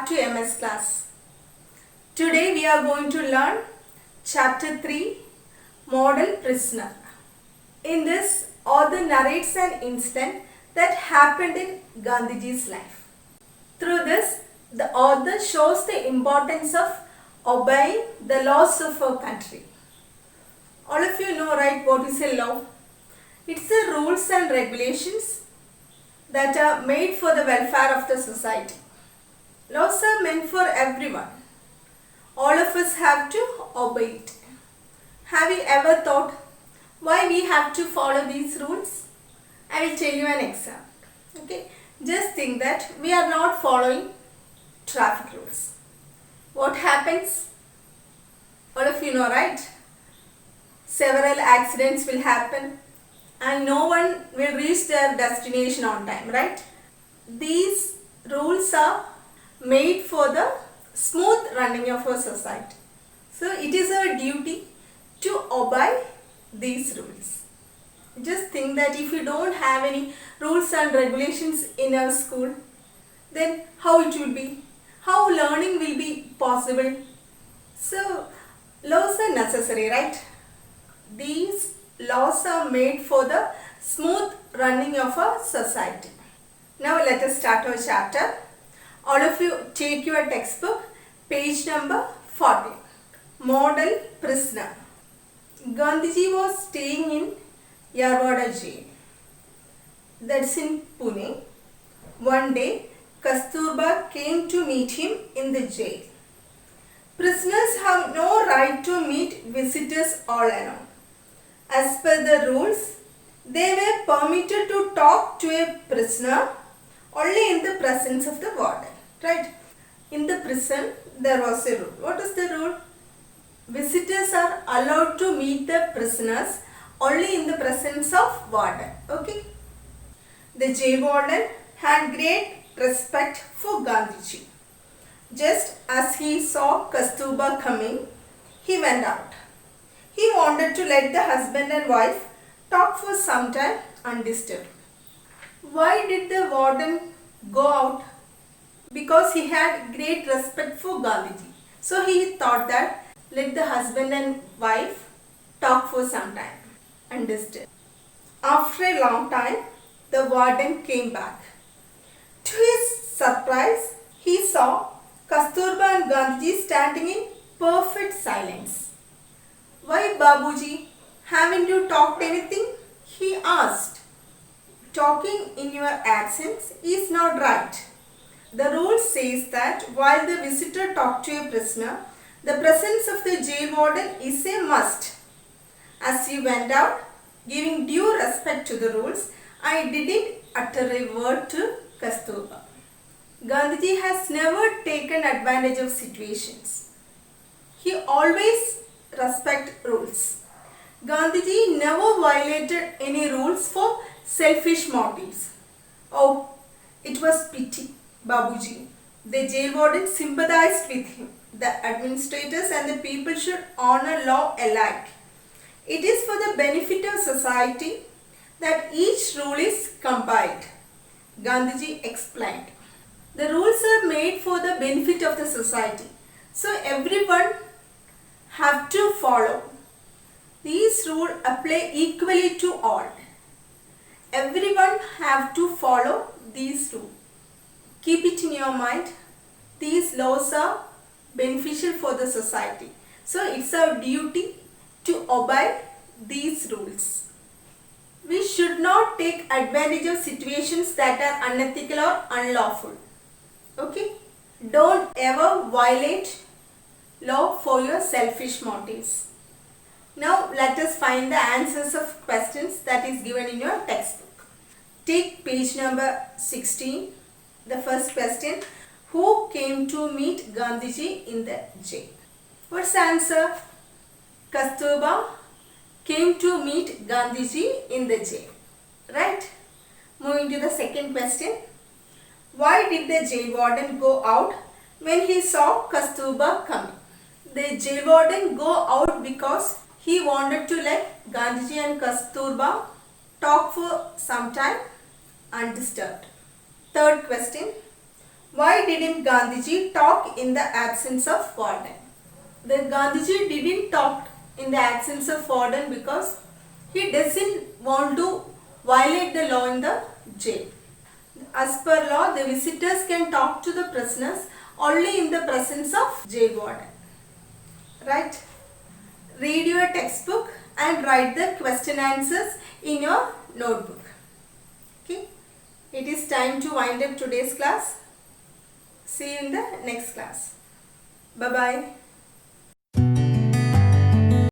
back to MS class. Today we are going to learn chapter 3, Model Prisoner. In this, author narrates an incident that happened in Gandhiji's life. Through this, the author shows the importance of obeying the laws of our country. All of you know, right, what is a law? It's the rules and regulations that are made for the welfare of the society. Laws are meant for everyone. All of us have to obey it. Have you ever thought why we have to follow these rules? I will tell you an example. Okay, just think that we are not following traffic rules. What happens? All of you know, right? Several accidents will happen and no one will reach their destination on time, right? These rules are made for the smooth running of our society. So it is our duty to obey these rules. Just think that if you don't have any rules and regulations in our school, then how it will be? How learning will be possible? So laws are necessary, right? These laws are made for the smooth running of our society. Now let us start our chapter. All of you take your textbook, page number 40. Model Prisoner. Gandhiji was staying in Yarwada jail. That's in Pune. One day, Kasturba came to meet him in the jail. Prisoners have no right to meet visitors all alone. As per the rules, they were permitted to talk to a prisoner only in the presence of the warden. Right? In the prison, there was a rule. What is the rule? Visitors are allowed to meet the prisoners only in the presence of warden. Okay? The jail warden had great respect for Gandhiji. Just as he saw Kasturba coming, he went out. He wanted to let the husband and wife talk for some time undisturbed. Why did the warden go out? Because he had great respect for Gandhiji. So he thought that let the husband and wife talk for some time undisturbed. After a long time, the warden came back. To his surprise, he saw Kasturba and Gandhiji standing in perfect silence. Why, Babuji? Haven't you talked anything? He asked. Talking in your absence is not right. The rule says that while the visitor talks to a prisoner, the presence of the jail warden is a must. As he went out, giving due respect to the rules, I didn't utter a word to Kasturba. Gandhiji has never taken advantage of situations. He always respects rules. Gandhiji never violated any rules for selfish motives. Oh, it was pity. Babuji. The jail warden sympathized with him. The administrators and the people should honor law alike. It is for the benefit of society that each rule is compiled. Gandhiji explained. The rules are made for the benefit of the society. So everyone have to follow. These rules apply equally to all. Everyone have to follow these rules. Keep it in your mind. These laws are beneficial for the society. So it's our duty to obey these rules. We should not take advantage of situations that are unethical or unlawful. Okay? Don't ever violate law for your selfish motives. Now let us find the answers of questions that is given in your textbook. Take page number 16. The first question, who came to meet Gandhiji in the jail? What's the answer? Kasturba came to meet Gandhiji in the jail. Right? Moving to the second question. Why did the jail warden go out when he saw Kasturba coming? The jail warden go out because he wanted to let Gandhiji and Kasturba talk for some time undisturbed. Third question. Why didn't Gandhiji talk in the absence of warden? The Gandhiji didn't talk in the absence of warden because he doesn't want to violate the law in the jail. As per law, the visitors can talk to the prisoners only in the presence of jail warden. Right? Read your textbook and write the question answers in your notebook. Okay? It is time to wind up today's class. See you in the next class. Bye-bye.